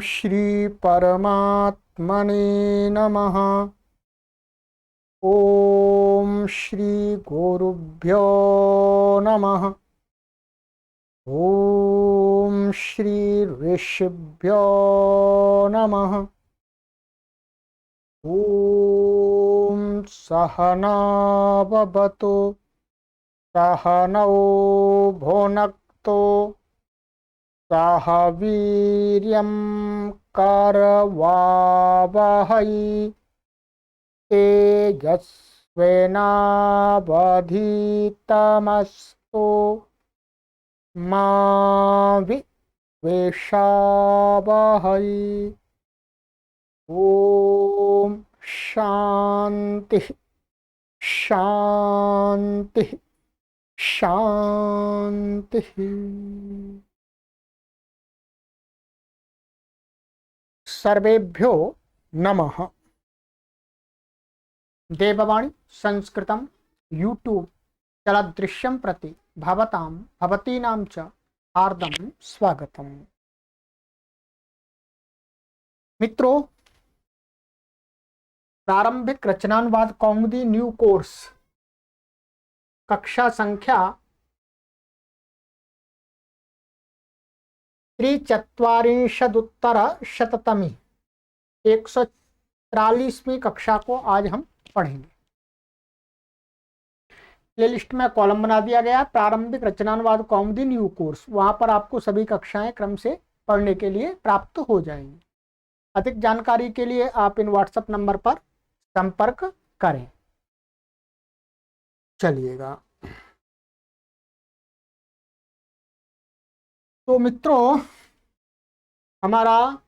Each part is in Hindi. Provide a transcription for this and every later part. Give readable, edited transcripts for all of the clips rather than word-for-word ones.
श्री परमात्मने नमः। ओम श्री गुरुभ्यो नमः। ओम श्री ऋषिभ्यो नमः। ओम सहना भवतु सहनौ भुनक्तु सह वीर्यं करवावहै तेजस्विनावधीतमस्तु मा विद्विषावहै। ओम शांति शांति शांति। सर्वेभ्यो नमः। देववाणी संस्कृतं यूट्यूब चलदृश्यं प्रति भवतां भवतीनां च हार्दं स्वागतम्। मित्रों, प्रारंभिक रचनानुवाद कौमुदी न्यू कोर्स कक्षा संख्या 43 144वीं कक्षा को आज हम पढ़ेंगे। प्लेलिस्ट में कॉलम बना दिया गया प्रारंभिक रचनानुवाद कौमुदी न्यू कोर्स, वहां पर आपको सभी कक्षाएं क्रम से पढ़ने के लिए प्राप्त हो जाएंगी। अधिक जानकारी के लिए आप इन व्हाट्सएप नंबर पर संपर्क करें। चलिएगा, तो मित्रों, हमारा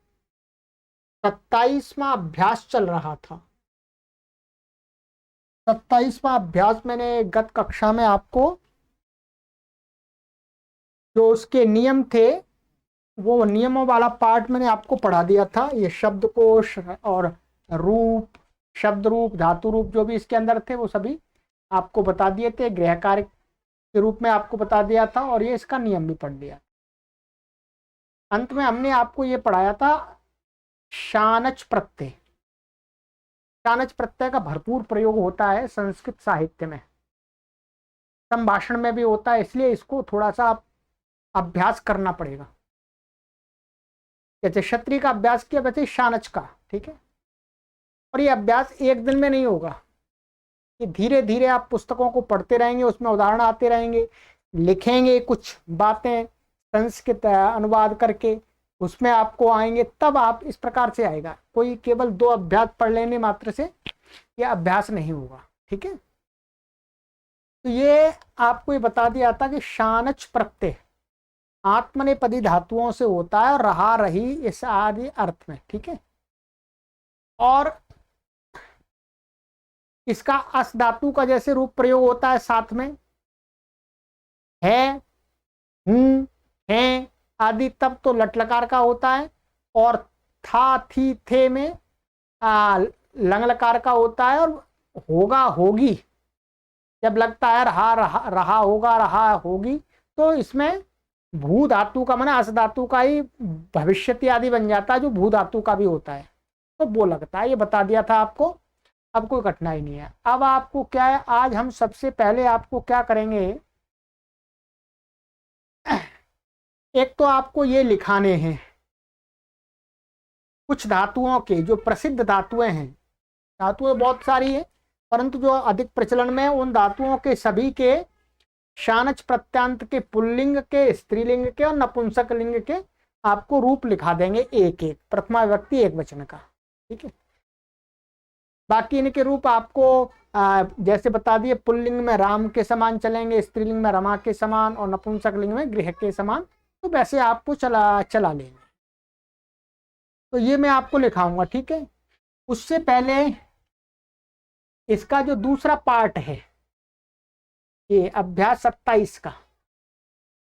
27वां अभ्यास चल रहा था। 27वां अभ्यास मैंने गत कक्षा में आपको जो उसके नियम थे वो नियमों वाला पार्ट मैंने आपको पढ़ा दिया था। ये शब्दकोश और रूप, शब्द रूप, धातु रूप जो भी इसके अंदर थे वो सभी आपको बता दिए थे। गृह कार्य के रूप में आपको बता दिया था और ये इसका नियम भी पढ़ लिया। अंत में हमने आपको ये पढ़ाया था शानच प्रत्यय। शानच प्रत्यय का भरपूर प्रयोग होता है संस्कृत साहित्य में, संभाषण में भी होता है, इसलिए इसको थोड़ा सा अभ्यास करना पड़ेगा। जैसे क्षत्रिय का अभ्यास किया वैसे शानच का, ठीक है। और ये अभ्यास एक दिन में नहीं होगा, ये धीरे धीरे आप पुस्तकों को पढ़ते रहेंगे, उसमें उदाहरण आते रहेंगे, लिखेंगे कुछ बातें संस्कृत अनुवाद करके, उसमें आपको आएंगे, तब आप इस प्रकार से आएगा। कोई केवल 2 अभ्यास पढ़ लेने मात्र से ये अभ्यास नहीं होगा, ठीक है। तो ये आपको ये बता दिया था कि शानच प्रत्यय आत्मनेपदी धातुओं से होता है, रहा, रही, इस आदि अर्थ में, ठीक है। और इसका अस धातु का जैसे रूप प्रयोग होता है साथ में, है, हूं, है आदि, तब तो लट लकार का होता है। और था, थी, थे में लंग लकार का होता है। और होगा, होगी जब लगता है, रहा होगा, रहा होगी, तो इसमें भू धातु का माना अस धातु का ही भविष्यति आदि बन जाता है, जो भू धातु का भी होता है, तो वो लगता है। ये बता दिया था आपको, अब कोई कठिनाई नहीं है। अब आपको क्या है, आज हम सबसे पहले आपको क्या करेंगे, एक तो आपको ये लिखाने हैं कुछ धातुओं के जो प्रसिद्ध धातुएं हैं। धातुएं बहुत सारी है, परंतु जो अधिक प्रचलन में उन धातुओं के सभी के शानच प्रत्यांत के पुल्लिंग के, स्त्रीलिंग के और नपुंसक लिंग के आपको रूप लिखा देंगे, एक एक प्रथमा विभक्ति एक वचन का, ठीक है। बाकी इनके रूप आपको जैसे बता दिए, पुल्लिंग में राम के समान चलेंगे, स्त्रीलिंग में रमा के समान और नपुंसक लिंग में गृह के समान, तो वैसे आपको चला लेंगे। तो ये मैं आपको लिखाऊंगा, ठीक है। उससे पहले इसका जो दूसरा पार्ट है, ये अभ्यास 27 का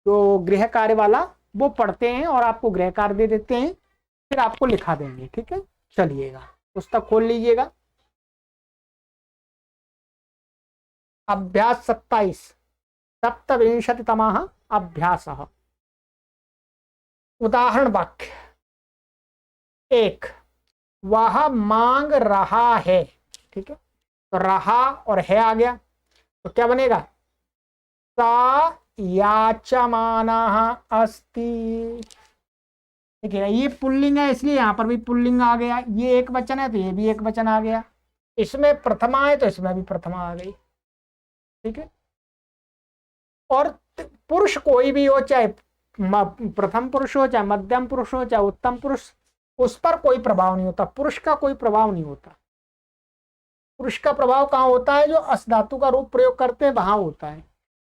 जो गृह कार्य वाला, वो पढ़ते हैं और आपको गृह कार्य दे देते हैं, फिर आपको लिखा देंगे, ठीक है। चलिएगा, पुस्तक खोल लीजिएगा। अभ्यास 27 सप्तविंशतितमः अभ्यासः। उदाहरण वाक्य, एक, वह मांग रहा है, ठीक है, तो रहा और है आ गया, तो क्या बनेगा, सा याचमानः अस्ति। ठीक है, ये पुल्लिंग है इसलिए यहां पर भी पुल्लिंग आ गया, ये एक वचन है तो ये भी एक वचन आ गया, इसमें प्रथमा है तो इसमें भी प्रथमा आ गई। ठीक है, और पुरुष कोई भी हो, चाहे प्रथम पुरुष हो, चाहे मध्यम पुरुष हो, चाहे उत्तम पुरुष, उस पर कोई प्रभाव नहीं होता, पुरुष का कोई प्रभाव नहीं होता। पुरुष का प्रभाव कहाँ होता है, जो अस धातु का रूप प्रयोग करते हैं वहां होता है।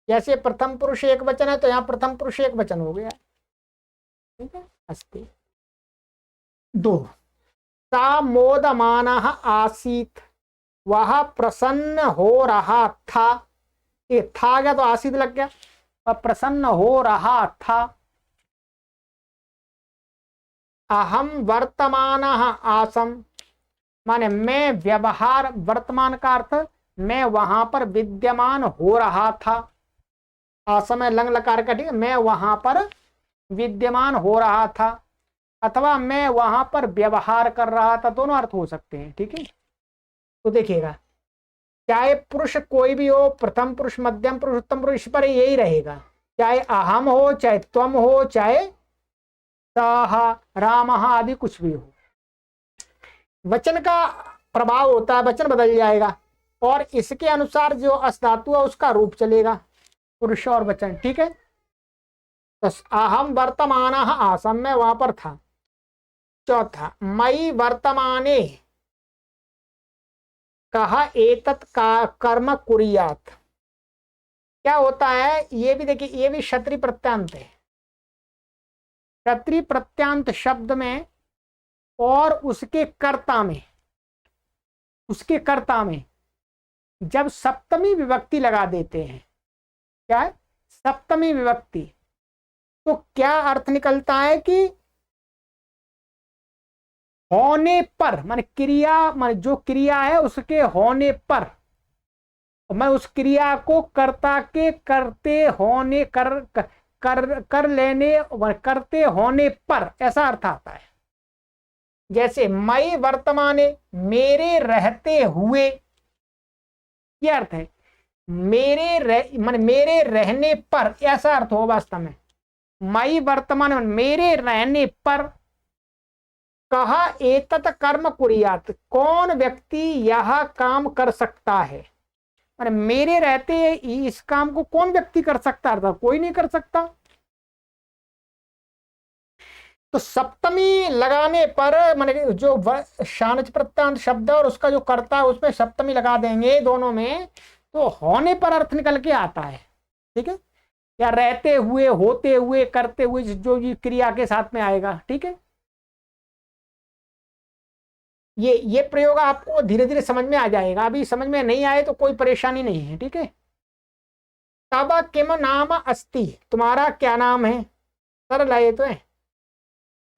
जैसे प्रथम पुरुष एक वचन है तो यहाँ प्रथम पुरुष एक वचन हो गया। ठीक है, अस्ति। दो, सा मोदमानः आसीत, वह प्रसन्न हो रहा था, ये था गया तो आसीत लग गया, वह प्रसन्न हो रहा था। अहम वर्तमानः आसम, माने मैं व्यवहार, वर्तमान का अर्थ मैं वहां पर विद्यमान हो रहा था, आसम है लंग लकार का, ठीक है, मैं वहां पर विद्यमान हो रहा था, अथवा मैं वहां पर व्यवहार कर रहा था, दोनों अर्थ हो सकते हैं। ठीक है, तो देखिएगा, चाहे पुरुष कोई भी हो, प्रथम पुरुष, मध्यम पुरुष, उत्तम पुरुष, इस पर यही रहेगा, चाहे अहम हो, चाहे त्वम हो, चाहे सह, राम आदि कुछ भी हो, वचन का प्रभाव होता है, वचन बदल जाएगा और इसके अनुसार जो अस धातु है उसका रूप चलेगा, पुरुष और वचन। ठीक है, तो अहम वर्तमानः आसम, में वहां पर था। चौथा, मई वर्तमाने कहा एतत् का कर्म कुर्यात्, क्या होता है, ये भी देखिए, ये भी क्षत्रिय प्रत्यांत है। क्षत्रिय प्रत्यांत शब्द में और उसके कर्ता में, उसके कर्ता में जब सप्तमी विभक्ति लगा देते हैं, क्या है, सप्तमी विभक्ति, तो क्या अर्थ निकलता है कि होने पर, माने क्रिया, माने जो क्रिया है उसके होने पर, मैं उस क्रिया को कर्ता के करते होने कर लेने, करते होने पर, ऐसा अर्थ आता है। जैसे मई वर्तमाने, मेरे रहते हुए, यह अर्थ है, माने मेरे रहने पर, ऐसा अर्थ हो वास्तव में। मई वर्तमान, मेरे रहने पर, कहा एतत् कर्म कुर्यात्, कौन व्यक्ति यह काम कर सकता है, माने मेरे रहते इस काम को कौन व्यक्ति कर सकता था, कोई नहीं कर सकता। तो सप्तमी लगाने पर, माने जो शानच प्रत्यांत शब्द और उसका जो कर्ता है उसमें सप्तमी लगा देंगे दोनों में, तो होने पर अर्थ निकल के आता है। ठीक है, या रहते हुए, होते हुए, करते हुए, जो ये क्रिया के साथ में आएगा। ठीक है, ये प्रयोग आपको धीरे धीरे समझ में आ जाएगा, अभी समझ में नहीं आए तो कोई परेशानी नहीं है। ठीक है, तब किम नाम अस्ति, तुम्हारा क्या नाम है, सरल है ये तो है।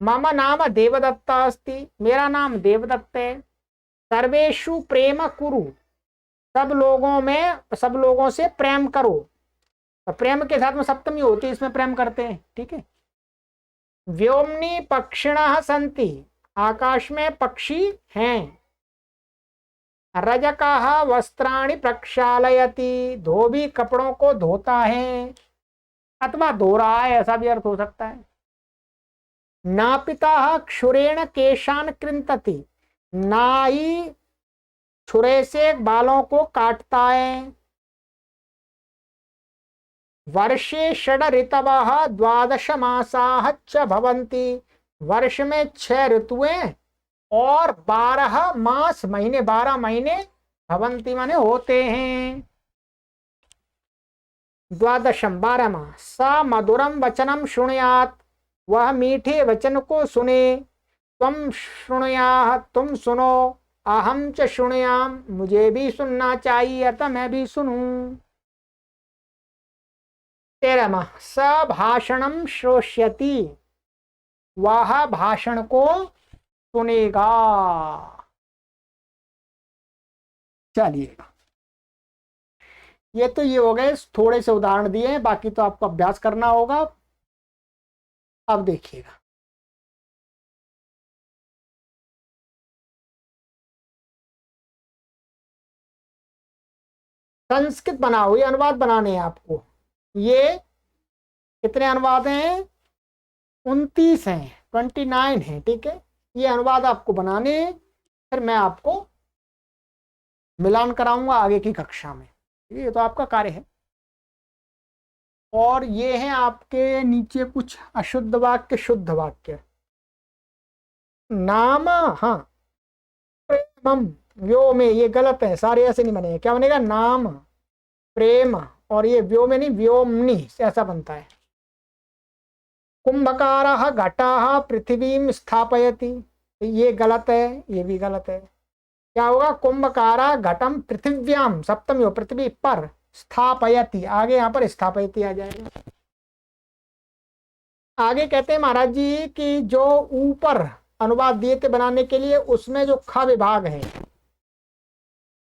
मम नाम देवदत्ता अस्ति, मेरा नाम देवदत्त है। सर्वेषु प्रेम कुरु, सब लोगों में, सब लोगों से प्रेम करो, तो प्रेम के साथ में सप्तमी होती है, इसमें प्रेम करते हैं। ठीक है, व्योमनी पक्षिणः सन्ति, आकाश में पक्षी हैं। रजकः वस्त्राणि प्रक्षालयति, धोबी कपड़ों को धोता है, अथवा धो रहा है, ऐसा भी अर्थ हो सकता है। नापिता क्षुरेण केशान कृंतति, नाई छुरे से बालों को काटता है। वर्षे षड ऋतवः द्वादश मासाः च भवन्ति, वर्ष में 6 ऋतुएं और 12 मास, महीने, 12 महीने, भवन्ति माने होते हैं। द्वादशम 12 मास। स मधुरम वचनम शृणुयात्, वह मीठे वचन को सुने। त्वम शृणुयाः, तुम सुनो। अहम च शृणुयाम, मुझे भी सुनना चाहिए, अतः मैं भी सुनूं। 13वां, स भाषणम श्रोष्यति, वह भाषण को सुनेगा। चलिएगा, ये तो ये हो गए, थोड़े से उदाहरण दिए हैं, बाकी तो आपको अभ्यास करना होगा। अब देखिएगा, संस्कृत बनाओ, ये अनुवाद बनाने हैं आपको। ये कितने अनुवाद हैं? 29 हैं, 29 हैं, ठीक है। ये अनुवाद आपको बनाने हैं, फिर मैं आपको मिलान कराऊंगा आगे की कक्षा में। ये तो आपका कार्य है। और ये हैं आपके नीचे कुछ अशुद्ध वाक्य, शुद्ध वाक्य। नाम, हाँ, प्रेमम व्योमे, ये गलत है, सारे ऐसे नहीं बनेंगे। क्या बनेगा? नाम प्रेम, और ये व्योमे नहीं, व्योमनी ऐसा बनता है। कुंभकारः घटाः पृथ्वीं स्थापयति, ये गलत है, ये भी गलत है। क्या होगा? कुंभकारा घटम पृथिव्याम, सप्तमी हो, पृथ्वी पर, स्थापयति, आगे यहाँ पर स्थापयति आ जाएगा। आगे कहते हैं महाराज जी कि जो ऊपर अनुवाद दिए थे बनाने के लिए, उसमें जो ख विभाग है,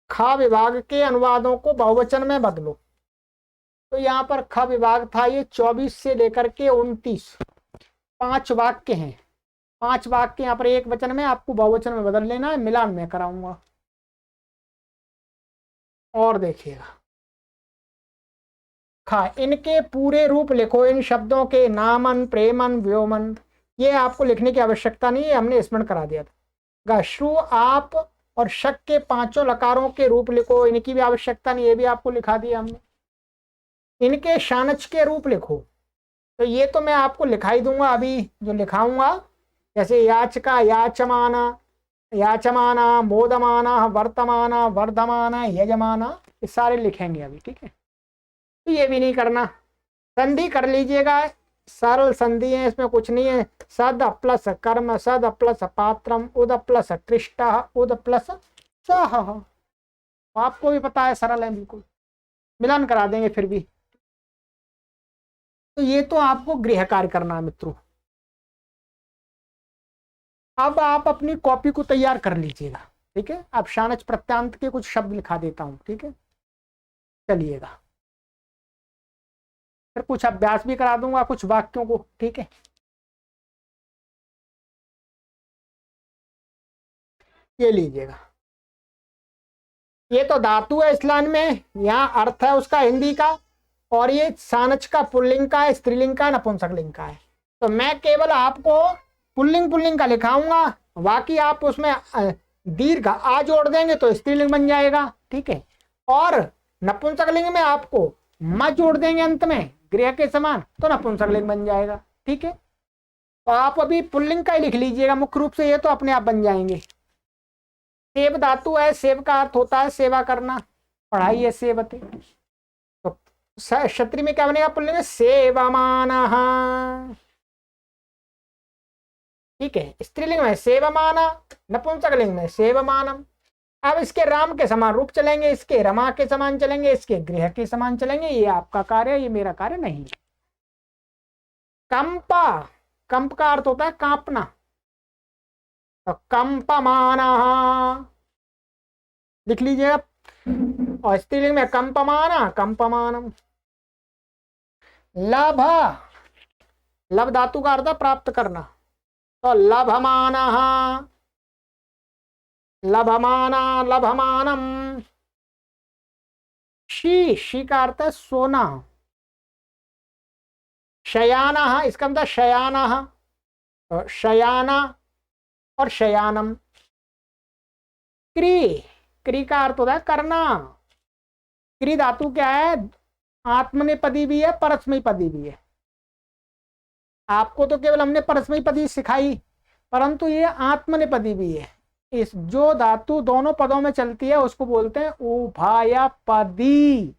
ख विभाग के अनुवादों को बहुवचन में बदलो। तो यहाँ पर ख विभाग था, ये 24 से लेकर के 29, 5 वाक्य हैं। 5 वाक्य यहाँ पर एक वचन में, आपको बहुवचन में बदल लेना है, मिलान में कराऊंगा। और देखिएगा, खा, इनके पूरे रूप लिखो, इन शब्दों के नामन, प्रेमन, व्योमन। ये आपको लिखने की आवश्यकता नहीं है, हमने स्मरण करा दिया था। श्रु, आप और शक के 5 लकारों के रूप लिखो, इनकी भी आवश्यकता नहीं, ये भी आपको लिखा दिया हमने। इनके शानच के रूप लिखो, तो ये तो मैं आपको लिखाई दूंगा अभी जो लिखाऊंगा, जैसे याचका, याचमाना, याचमाना, मोदमाना, वर्तमाना, वर्धमाना, यजमाना, ये सारे लिखेंगे अभी, ठीक है। तो ये भी नहीं करना। संधि कर लीजिएगा, सरल संधि है, इसमें कुछ नहीं है। सद प्लस कर्म, सद प्लस पात्रम, उद प्लस कृष्ट, उद प्लस सह, आपको भी पता है, सरल है बिल्कुल, मिलान करा देंगे फिर भी। तो ये तो आपको गृह कार्य करना है मित्रों। अब आप अपनी कॉपी को तैयार कर लीजिएगा, ठीक है। अब शानच प्रत्यांत के कुछ शब्द लिखा देता हूं, ठीक है। चलिएगा, फिर कुछ अभ्यास भी करा दूंगा कुछ वाक्यों को, ठीक है। ये लीजिएगा, ये तो धातु है इस लाइन में, यहाँ अर्थ है उसका हिंदी का, और ये सानच का पुल्लिंग का है, स्त्रीलिंग का, नपुंसकलिंग का है। तो मैं केवल आपको पुल्लिंग का लिखाऊंगा, बाकी आप उसमें दीर्घ आ जोड़ देंगे तो स्त्रीलिंग बन जाएगा, ठीक है। और नपुंसकलिंग में आपको म जोड़ देंगे अंत में गृह के समान, तो नपुंसकलिंग बन जाएगा, ठीक है। तो आप अभी पुल्लिंग का ही लिख लीजिएगा मुख्य रूप से, ये तो अपने आप बन जाएंगे। सेव धातु है, सेव का अर्थ होता है सेवा करना, पढ़ाई है सेवते। तो क्षत्रिय में क्या बनेगा? पुल्लिंग में सेवमानः, ठीक है। स्त्रीलिंग में सेवमाना, नपुंसकलिंग में सेवमानम। अब इसके राम के समान रूप चलेंगे, इसके रमा के समान चलेंगे, इसके गृह के समान चलेंगे। ये आपका कार्य है, ये मेरा कार्य नहीं है। कंपा, कंप का अर्थ होता है कांपना, तो कंपमाना लिख लीजिएगा। और स्त्रीलिंग में कंपमाना, कंपमानम। लभ, लभ धातु का अर्थ प्राप्त करना, तो लभमाना, लभमाना, लभमानम। शी का अर्थ है सोना, शयाना, इसका मतलब शयाना, तो शयाना और शयानम। क्री का अर्थ होता है करना। क्री धातु क्या है? आत्मनेपदी भी है, परस्मैपदी भी है। आपको तो केवल हमने परस्मैपदी सिखाई, परंतु ये आत्मनेपदी भी है। इस जो धातु दोनों पदों में चलती है उसको बोलते हैं उभयपदी।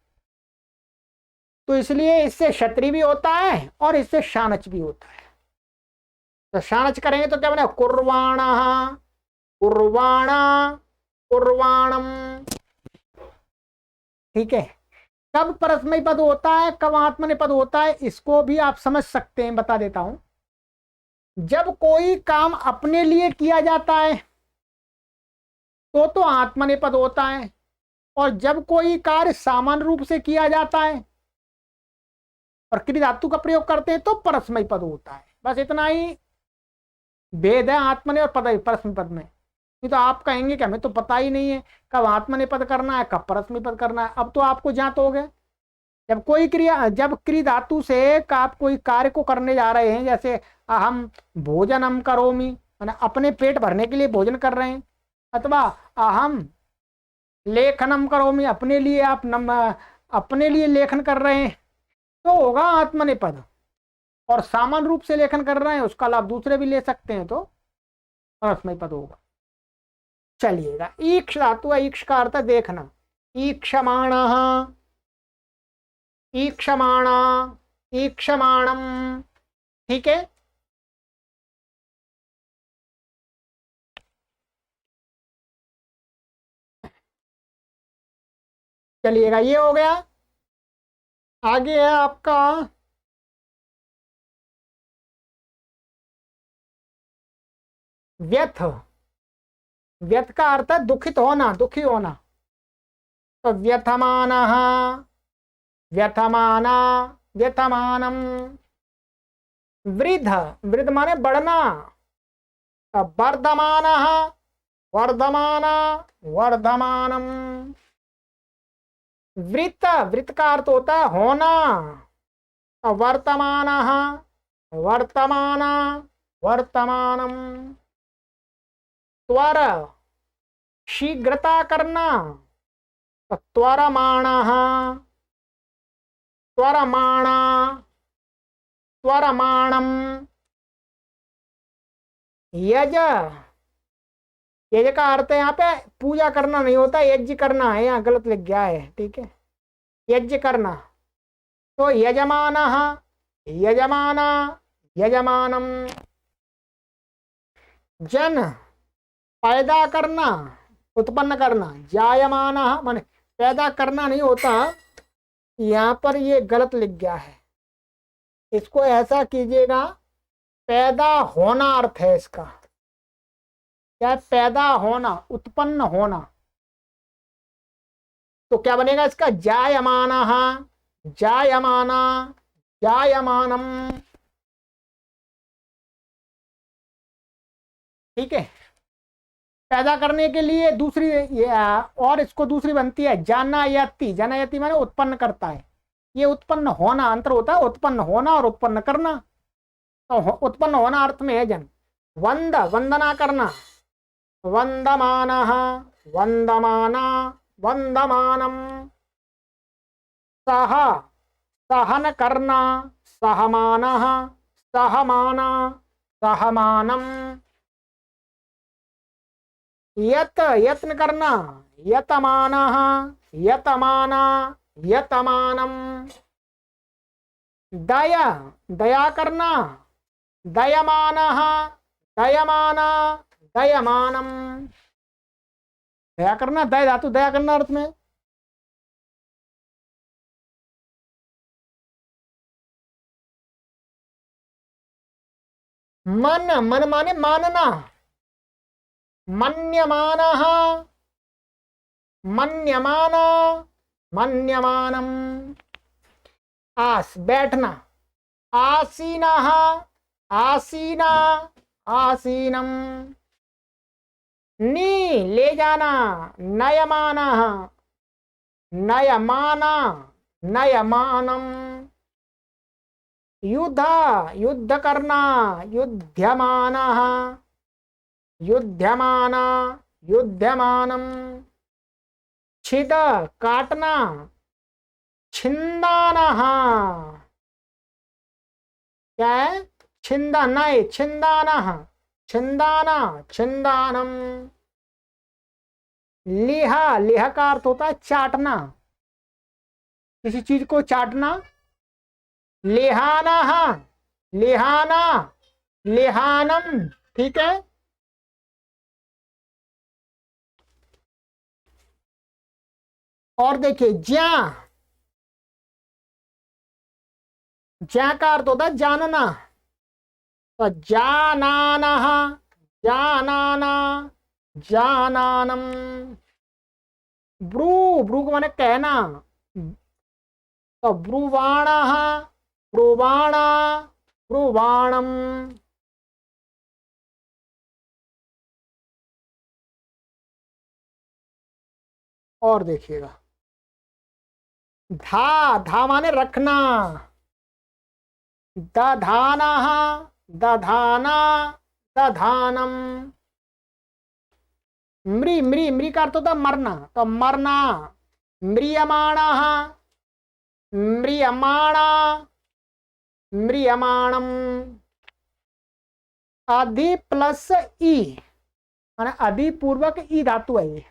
तो इसलिए इससे क्षत्रि भी होता है और इससे शानच भी होता है। तो शानच करेंगे तो क्या बने? कुर्वाणा, कुर्वाणा, कुर्वाणम, ठीक है। कब परस्मै पद होता है, कब आत्मनेपद होता है, इसको भी आप समझ सकते हैं, बता देता हूं। जब कोई काम अपने लिए किया जाता है तो आत्मनेपद होता है, और जब कोई कार्य सामान्य रूप से किया जाता है और क्रि धातु का प्रयोग करते हैं तो परस्मै पद होता है। बस इतना ही भेद है आत्मने और पद परस्मै पद में। ये तो आप कहेंगे कि हमें तो पता ही नहीं है कब आत्मनेपद करना है कब परस्मैपद करना है। अब तो आपको ज्ञात हो गए। जब क्री धातु से आप कोई कार्य को करने जा रहे हैं, जैसे अहम भोजनम करोमि, माने अपने पेट भरने के लिए भोजन कर रहे हैं, अथवा अहम लेखनम करोमि, अपने लिए आप अपने लिए लेखन कर रहे हैं, तो होगा आत्मनेपद। और सामान्य रूप से लेखन कर रहे हैं उसका लाभ दूसरे भी ले सकते हैं, तो परस्मैपद होगा। चलिएगा, ईक्ष धातु है, ईक्ष का अर्थ है देखना। ईक्षमाण, ईक्षमाणा, ईक्षमाणम, ठीक है। चलिएगा, ये हो गया। आगे है आपका व्यथ। व्यथ का अर्थ है दुखित होना, दुखी होना। तो व्यथमान, व्यथमाना, व्यथमानम। वृद्ध, वृद्ध माने बढ़ना। वर्धमान, वर्धमाना, वर्धमानम। वृत्त, वृत्त का अर्थ होता है होना। वर्तमान, वर्तमान, वर्तमानम। त्वर, शीघ्रता करना। त्वरमाण, त्वरमाणा, त्वरमाणम। यज, यज का अर्थ है यहाँ पे पूजा करना नहीं होता, यज्ञ करना है, यहाँ गलत लिख गया है, ठीक है, यज्ञ करना। तो यजमान, यजमाना, यजमानम। जन, पैदा करना, उत्पन्न करना। जायमान माने पैदा करना नहीं होता, यहाँ पर ये गलत लिख गया है, इसको ऐसा कीजिएगा, पैदा होना अर्थ है इसका। क्या है? पैदा होना, उत्पन्न होना। तो क्या बनेगा इसका? जायमाना, जायमाना, जायमानम, ठीक है। पैदा करने के लिए दूसरी और इसको दूसरी बनती है जानयति। जानयति माने उत्पन्न करता है। ये उत्पन्न होना, अंतर होता है उत्पन्न होना और उत्पन्न करना। तो उत्पन्न होना अर्थ में है जन। वंद, वंदना करना। वंदमानः, वंदमाना, वंदमानम। सह, सहन करना। सहमानः, सहमाना, सहमानम। यत, यत्न करना। यतमानः, यतमाना, यतमानम। दया, दया करना। दयमानः, दयमाना, दयमानम। दया करना, दया धातु दया करना अर्थ में। मन, मन माने मानना। मन्यमानः, मन्यमाना, मन्यमानम। आस, बैठना। आसीनः, आसीना, आसीनम। नी, ले जाना। नयमानः, नयमाना, नयमानम। युद्ध, युद्ध करना। युध्यमानः, युध्यमाना, युध्यमानम। छिद, काटना। छिंदानः, क्या है? छिंदा नहीं, छिंदानः, छिंदाना, छिंदानम। लिहा, लिहा का अर्थ होता है चाटना, किसी चीज को चाटना। लिहाना, लिहाना, लिहानम, ठीक है। और देखिए ज्या, ज्या का अर्थ होता है जानना। तो जानाना, जानाना, जानानम। ब्रू, ब्रू को माने कहना। तो ब्रुवाण, ब्रुवाणा, ब्रुवाणम। और देखिएगा, धा, धा माने रखना, दधाना, दधाना, दधानम। मृ, मृ, मृ का अर्थ होता मरना, तो मरना, म्रियमाणा, म्रियमाणा, म्रियमाणम। अधि प्लस ई माने अधि पूर्वक ई धातु है ये,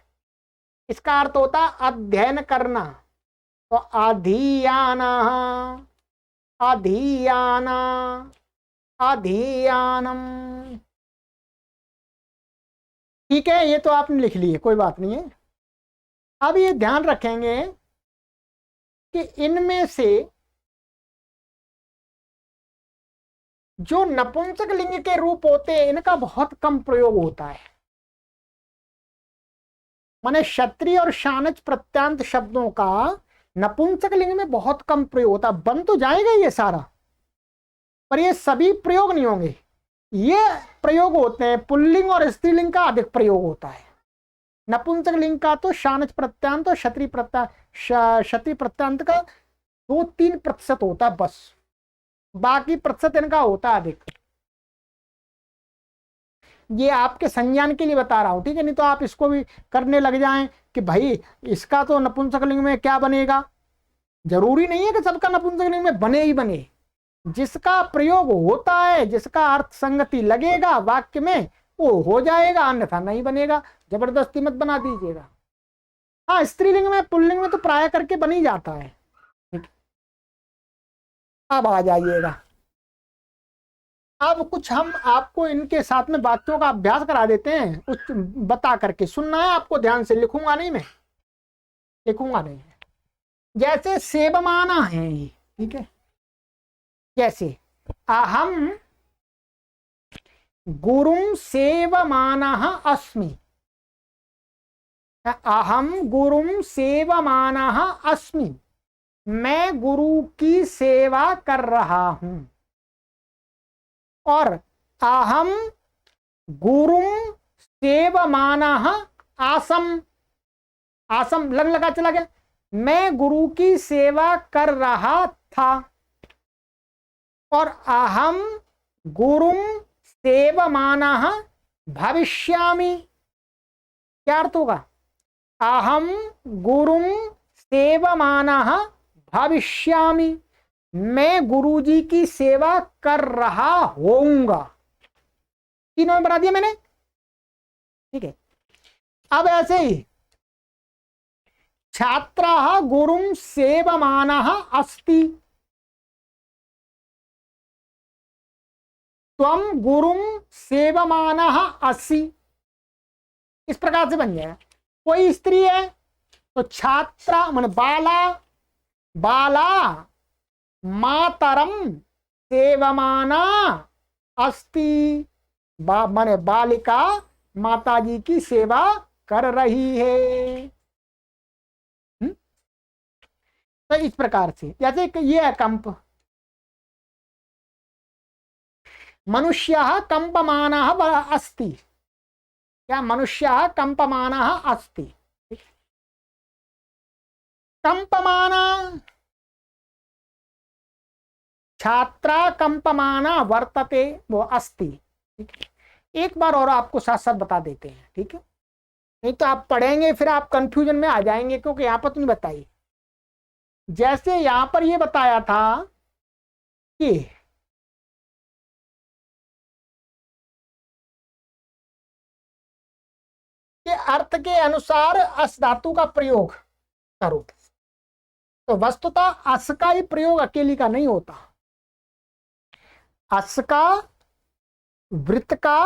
इसका अर्थ होता अध्ययन करना, तो अधीयाना, अधीयाना, अधीयानम। ठीक है, ये तो आपने लिख लिए, कोई बात नहीं है। अब ये ध्यान रखेंगे कि इनमें से जो नपुंसक लिंग के रूप होते हैं इनका बहुत कम प्रयोग होता है। माने क्षत्रिय और शानच प्रत्यांत शब्दों का नपुंसक लिंग में बहुत कम प्रयोग होता है। बन तो जाएगा ये सारा, पर ये सभी प्रयोग नहीं होंगे। ये प्रयोग होते हैं पुल्लिंग और स्त्रीलिंग का अधिक प्रयोग होता है। नपुंसक लिंग का तो शानच प्रत्यांत और क्षत्रिय प्रत्यांत का 2-3% होता है बस, बाकी प्रतिशत इनका होता है अधिक। ये आपके संज्ञान के लिए बता रहा हूं, ठीक है, नहीं तो आप इसको भी करने लग जाएं कि भाई इसका तो नपुंसक लिंग में क्या बनेगा। जरूरी नहीं है कि सबका नपुंसक लिंग में बने ही बने, जिसका प्रयोग होता है, जिसका अर्थ संगति लगेगा वाक्य में, वो हो जाएगा, अन्यथा नहीं बनेगा। जबरदस्ती मत बना दीजिएगा। हाँ, स्त्रीलिंग में पुल्लिंग में तो प्राय करके बन ही जाता है। अब आ जाइएगा, अब कुछ हम आपको इनके साथ में वाक्यों का अभ्यास करा देते हैं, कुछ बता करके सुनना है आपको ध्यान से। लिखूंगा नहीं, मैं लिखूंगा नहीं। जैसे सेवमाना है, ठीक है, जैसे अहम गुरुं सेवमानः अस्मि, अहम गुरुं सेवमानः अस्मि, मैं गुरु की सेवा कर रहा हूं। और अहम गुरुं सेवमानः आसम, आसम लग लगा चला गया, मैं गुरु की सेवा कर रहा था। और अहम गुरुं सेवमानः भविष्यामि, क्या अर्थ होगा? अहम गुरुं सेवमानः भविष्यामि, मैं गुरुजी की सेवा कर रहा होऊंगा। तीनों में बता दिया मैंने, ठीक है। अब ऐसे ही छात्रः गुरुं सेवमानः अस्ति, त्वं गुरुं सेवमानः असि, इस प्रकार से बन जाएगा। कोई स्त्री है तो छात्रा माने बाला, बाला मातरम सेवमाना अस्ति, माने बालिका माताजी की सेवा कर रही है। तो इस प्रकार से, जैसे ये है कंप, मनुष्यः कंपमानः अस्ति, क्या मनुष्यः कंपमानः अस्ति, कंपमाना, छात्रा कंपमाना वर्तते, वो अस्ति। ठीक है, एक बार और आपको साथ साथ बता देते हैं, ठीक है, नहीं तो आप पढ़ेंगे फिर आप कंफ्यूजन में आ जाएंगे, क्योंकि यहां पर तो नहीं बताई। जैसे यहां पर ये बताया था कि अर्थ के अनुसार अस धातु का प्रयोग करो, तो वस्तुतः अस का ही प्रयोग अकेली का नहीं होता। अस का, वृत्त का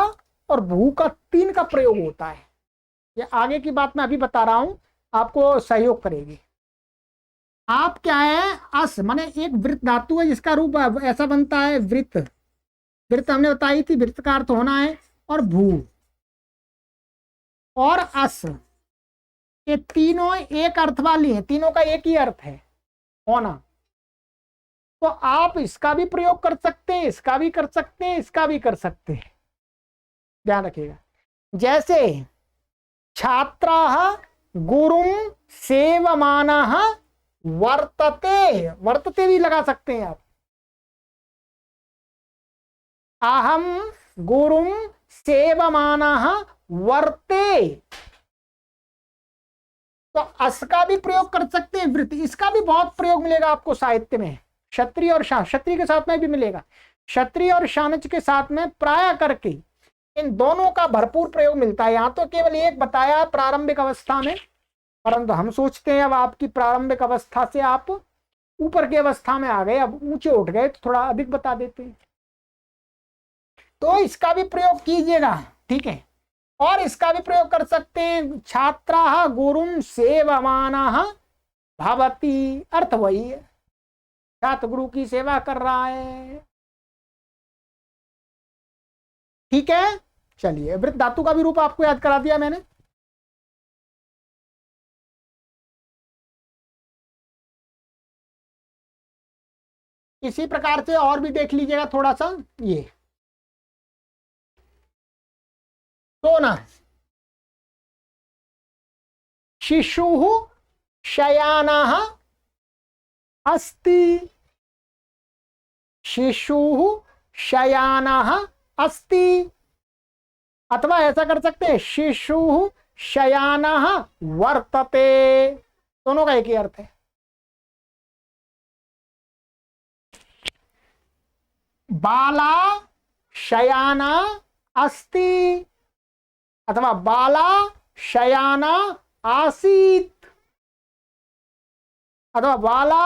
और भू का, तीन का प्रयोग होता है। ये आगे की बात मैं अभी बता रहा हूं, आपको सहयोग करेगी। आप क्या है, अस माने एक वृत्त धातु है जिसका रूप ऐसा बनता है वृत्त, वृत्त हमने बताई थी, वृत्त का अर्थ होना है, और भू और अस, ये तीनों एक अर्थ वाली हैं, तीनों का एक ही अर्थ है, होना। तो आप इसका भी प्रयोग कर सकते हैं, इसका भी कर सकते हैं, इसका भी कर सकते हैं, ध्यान रखिएगा। जैसे छात्राः गुरुम सेवमानः वर्तते, वर्तते भी लगा सकते हैं आप। अहम गुरुम सेवमानः वर्ते, तो अस का भी प्रयोग कर सकते हैं वृत्ति, इसका भी बहुत प्रयोग मिलेगा आपको साहित्य में। क्षत्रिय और शान, क्षत्रिय के साथ में भी मिलेगा, क्षत्रिय और शानच के साथ में प्राय करके इन दोनों का भरपूर प्रयोग मिलता है। यहां तो केवल एक बताया प्रारंभिक अवस्था में, परंतु हम सोचते हैं अब आपकी प्रारंभिक अवस्था से आप ऊपर की अवस्था में आ गए, अब ऊंचे उठ गए, तो थोड़ा अधिक बता देते हैं। तो इसका भी प्रयोग कीजिएगा, ठीक है। और इसका भी प्रयोग कर सकते हैं, छात्रा गुरुम सेवमानः भवति, अर्थ वही है, छात्र गुरु की सेवा कर रहा है, ठीक है। चलिए, वृत्त धातु का भी रूप आपको याद करा दिया मैंने। इसी प्रकार से और भी देख लीजिएगा थोड़ा सा, ये सोना, शिशुः शयानः अस्ति, शिशुः शयानः अस्ति, अथवा ऐसा कर सकते हैं शिशुः शयानः वर्तते, दोनों का एक ही अर्थ है। बाला शयाना अस्ति अथवा बाला शयाना आसीत् अथवा बाला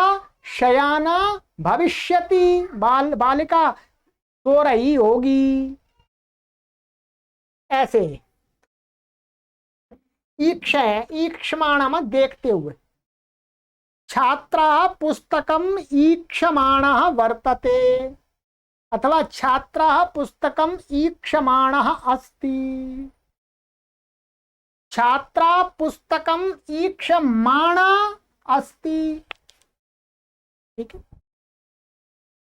शयाना भविष्यति, बालिका सो रही होगी, ऐसे ईक्षमाणम देखते हुए। छात्रः पुस्तकम ईक्षमाणः वर्तते अथवा छात्रः पुस्तकम ईक्षमाणः अस्ति, छात्रा पुस्तकम ईक्षमाणा अस्ति, ठीक है।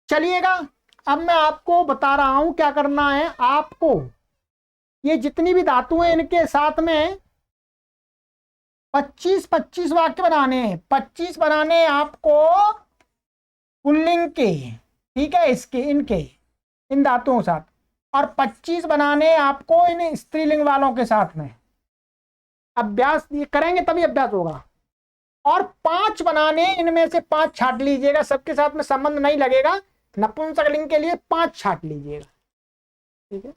चलिएगा, अब मैं आपको बता रहा हूं क्या करना है आपको। ये जितनी भी धातु हैं इनके साथ में 25-25 वाक्य बनाने हैं, 25 बनाने हैं आपको पुल्लिंग के, ठीक है, इसके इनके इन धातुओं के साथ, और 25 बनाने आपको इन स्त्रीलिंग वालों के साथ में। अभ्यास ये करेंगे तभी अभ्यास होगा। और 5 बनाने, इनमें से 5 छाट लीजिएगा, सबके साथ में संबंध नहीं लगेगा, नपुंसकलिंग के लिए 5 छाट लीजिएगा, ठीक है।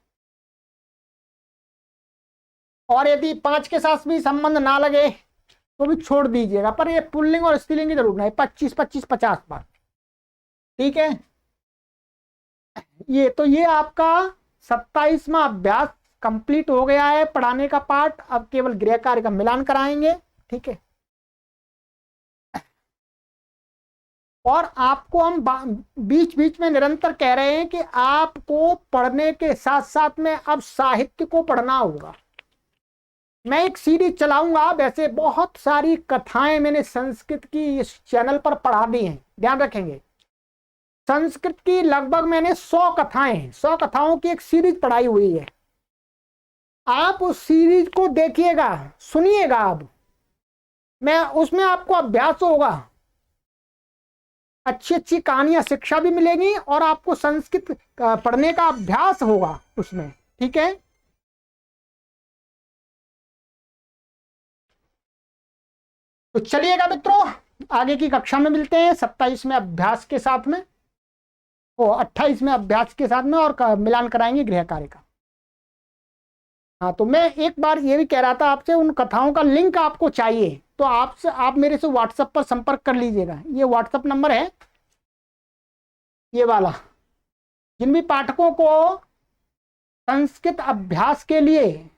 और यदि 5 के साथ भी संबंध ना लगे तो भी छोड़ दीजिएगा, पर ये पुल्लिंग और स्त्रीलिंग की जरूर नहीं, 25-25 50 बार, ठीक है। ये आपका 27वां अभ्यास कंप्लीट हो गया है पढ़ाने का पार्ट। अब केवल गृह कार्य का मिलान कराएंगे, ठीक है। और आपको हम बीच बीच में निरंतर कह रहे हैं कि आपको पढ़ने के साथ साथ में अब साहित्य को पढ़ना होगा। मैं एक सीरीज चलाऊंगा, वैसे बहुत सारी कथाएं मैंने संस्कृत की इस चैनल पर पढ़ा दी हैं, ध्यान रखेंगे। संस्कृत की लगभग मैंने 100 कथाएं, 100 कथाओं की एक सीरीज पढ़ाई हुई है। आप उस सीरीज को देखिएगा, सुनिएगा। अब मैं उसमें आपको अभ्यास होगा, अच्छी अच्छी कहानियां, शिक्षा भी मिलेगी और आपको संस्कृत पढ़ने का अभ्यास होगा उसमें, ठीक है। तो चलिएगा मित्रों, आगे की कक्षा में मिलते हैं 27वें अभ्यास के साथ में, वो 28वें अभ्यास के साथ में, और मिलान कराएंगे गृह कार्य का। हाँ, तो मैं एक बार ये भी कह रहा था आपसे, उन कथाओं का लिंक आपको चाहिए तो आप मेरे से व्हाट्सएप पर संपर्क कर लीजिएगा। ये व्हाट्सएप नंबर है, ये वाला। जिन भी पाठकों को संस्कृत अभ्यास के लिए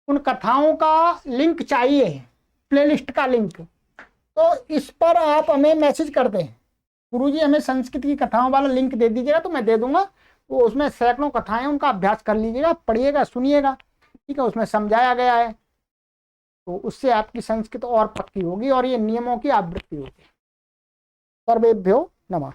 उन कथाओं का लिंक चाहिए, प्लेलिस्ट का लिंक, तो इस पर आप हमें मैसेज कर दें, गुरुजी हमें संस्कृत की कथाओं वाला लिंक दे दीजिएगा, तो मैं दे दूंगा। वो उसमें सैकड़ों कथाएं, उनका अभ्यास कर लीजिएगा, पढ़िएगा, सुनिएगा, ठीक है। उसमें समझाया गया है, तो उससे आपकी संस्कृत और पक्की होगी और ये नियमों की आवृत्ति होगी। सर्वेभ्यो नमः।